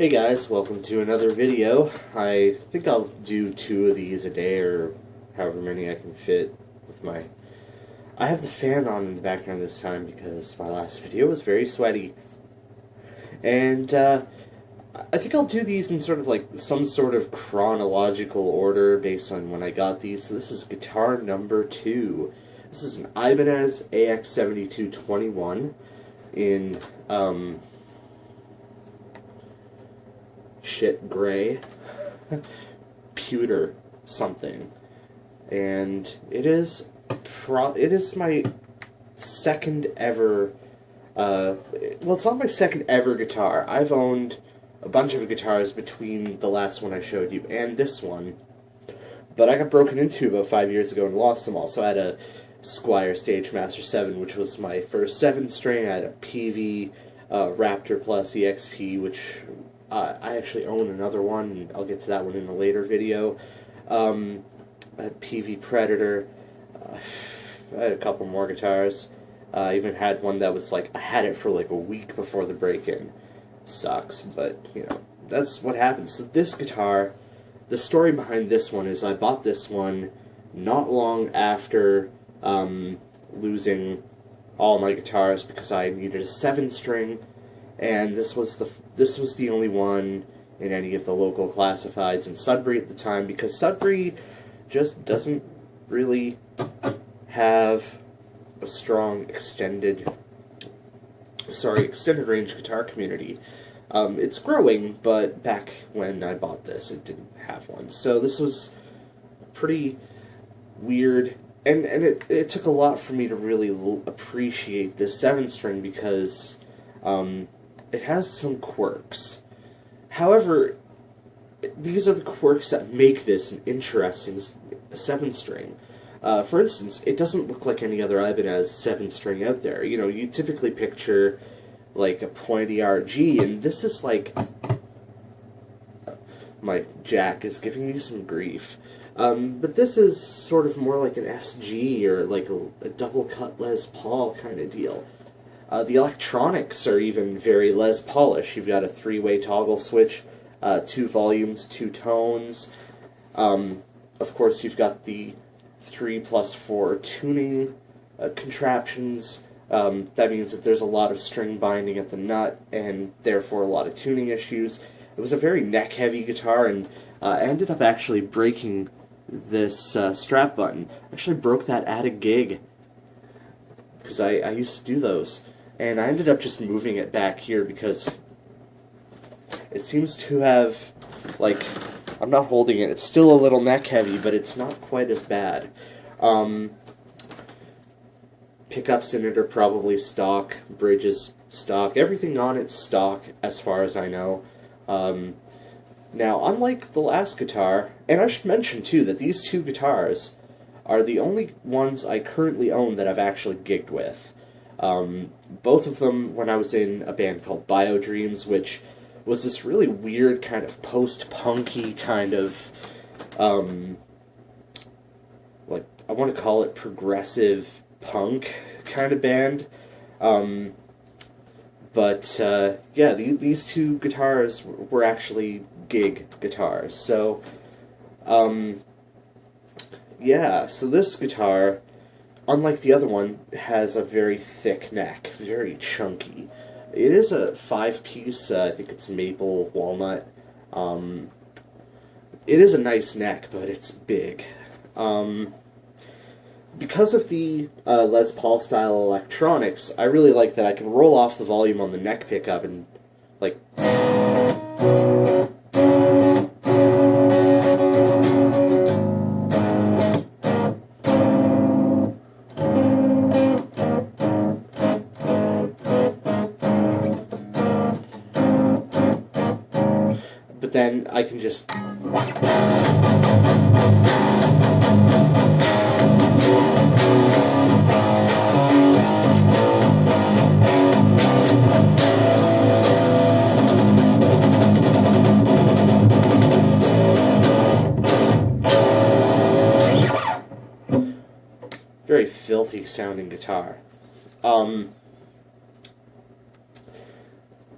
Hey guys, welcome to another video. I think I'll do 2 of these a day, or however many I can fit with my... I have the fan on in the background this time because my last video was very sweaty. And, I think I'll do these in sort of like some sort of chronological order based on when I got these. So this is guitar number 2. This is an Ibanez AX7221 in, shit gray, pewter something, and it is my second ever, well, it's not my second ever guitar. I've owned a bunch of guitars between the last one I showed you and this one, but I got broken into about 5 years ago and lost them all. So I had a Squier Stagemaster 7, which was my first 7-string. I had a PV Raptor Plus EXP, which I actually own another one, and I'll get to that one in a later video. I had PV Predator. I had a couple more guitars. I even had one that was like, I had it for like a week before the break-in. Sucks, but, you know, that's what happens. So this guitar, the story behind this one is I bought this one not long after losing all my guitars because I needed a 7-string. And this was the only one in any of the local classifieds in Sudbury at the time, because Sudbury just doesn't really have a strong extended range guitar community. It's growing, but back when I bought this, it didn't have one. So this was pretty weird, and it took a lot for me to really appreciate this 7-string because it has some quirks. However, these are the quirks that make this an interesting 7-string. For instance, it doesn't look like any other Ibanez 7-string out there. You know, you typically picture like a pointy RG, and this is like... My jack is giving me some grief. But this is sort of more like an SG, or like a double-cut Les Paul kind of deal. The electronics are even very Les Paulish. You've got a 3-way toggle switch, 2 volumes, 2 tones. Of course, you've got the 3+4 tuning contraptions. That means that there's a lot of string binding at the nut, and therefore a lot of tuning issues. It was a very neck-heavy guitar, and I ended up actually breaking this strap button. I actually broke that at a gig, because I used to do those. And I ended up just moving it back here because it seems to have, like, I'm not holding it. It's still a little neck heavy, but it's not quite as bad. Pickups in it are probably stock, bridges stock, everything on it's stock as far as I know. Now, unlike the last guitar, and I should mention too that these 2 guitars are the only ones I currently own that I've actually gigged with. Both of them when I was in a band called Biodreams, which was this really weird kind of post-punky kind of, like, I want to call it progressive punk kind of band. But yeah, these 2 guitars were actually gig guitars. So, yeah, so this guitar, unlike the other one, has a very thick neck, very chunky. It is a 5-piece, I think it's maple walnut. It is a nice neck, but it's big. Because of the Les Paul style electronics, I really like that I can roll off the volume on the neck pickup and, like... But then I can just... very filthy sounding guitar.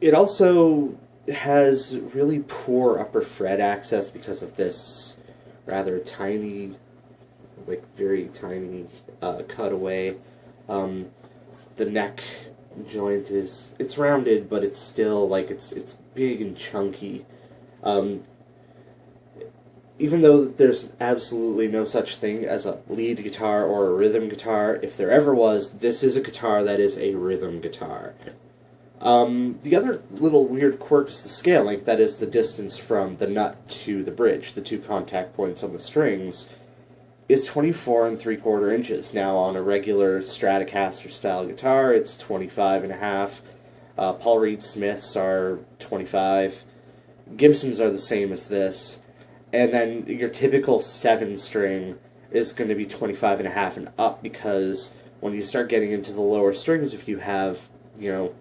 It also has really poor upper fret access because of this rather tiny, like very tiny cutaway. The neck joint it's rounded, but it's still like it's big and chunky. Even though there's absolutely no such thing as a lead guitar or a rhythm guitar, if there ever was, this is a guitar that is a rhythm guitar. The other little weird quirk is the scale length, that is the distance from the nut to the bridge, the two contact points on the strings, is 24 3/4 inches. Now on a regular Stratocaster style guitar, it's 25.5. Paul Reed Smiths are 25. Gibsons are the same as this. And then your typical 7-string is going to be 25.5 and up, because when you start getting into the lower strings, if you have, you know,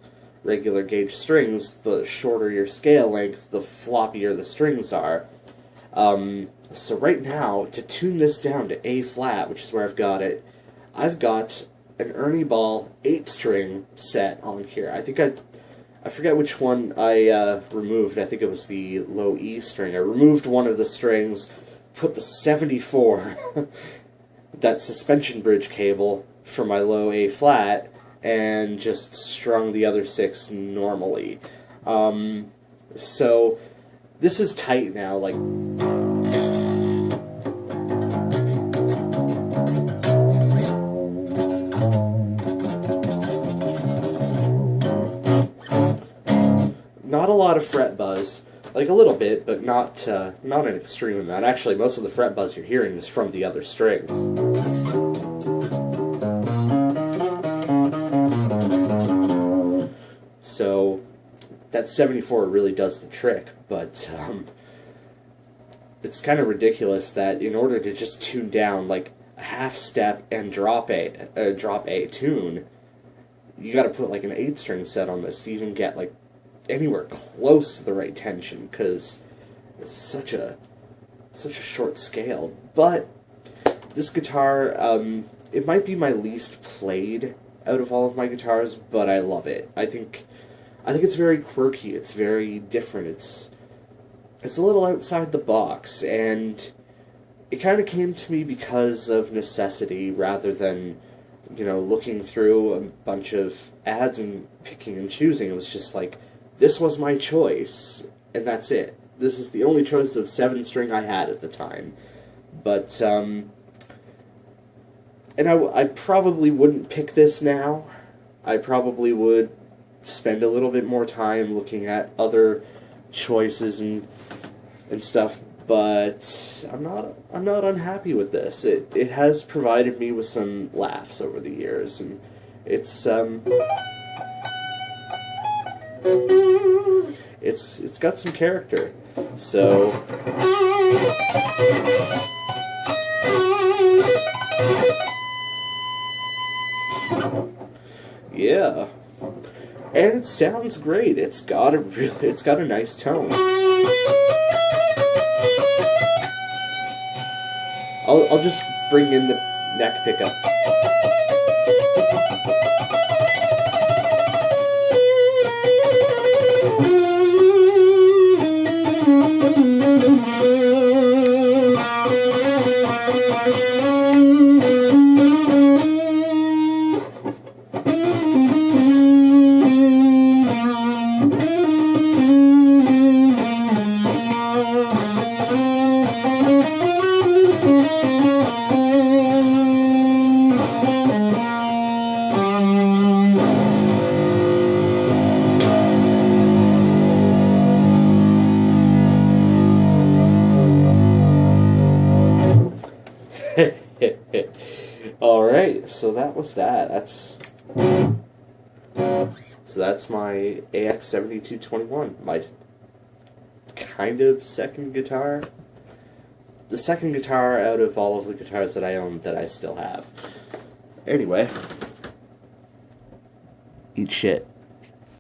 regular gauge strings, the shorter your scale length, the floppier the strings are. So right now, to tune this down to A flat, which is where I've got it, I've got an Ernie Ball 8-string set on here. I forget which one I removed. I think it was the low E string. I removed one of the strings, put the 74, that suspension bridge cable, for my low A flat, and just strung the other 6 normally. So this is tight now, like... Not a lot of fret buzz, like a little bit, but not an extreme amount. Actually, most of the fret buzz you're hearing is from the other strings. So that 74 really does the trick, but it's kind of ridiculous that in order to just tune down like a half step and drop a tune, you got to put like an 8-string set on this to even get like anywhere close to the right tension, because it's such a short scale. But this guitar, it might be my least played out of all of my guitars, but I love it. I think it's very quirky. It's very different. It's a little outside the box, and it kind of came to me because of necessity rather than, you know, looking through a bunch of ads and picking and choosing. It was just like, this was my choice, and that's it. This is the only choice of 7-string I had at the time. But, and I probably wouldn't pick this now. I probably would spend a little bit more time looking at other choices and stuff, but I'm not unhappy with this. It has provided me with some laughs over the years, and it's got some character. So yeah, and it sounds great. It's got a nice tone. I'll just bring in the neck pickup. Alright, so that was that. That's my AX7221, my kind of second guitar. The second guitar out of all of the guitars that I own that I still have. Anyway, eat shit.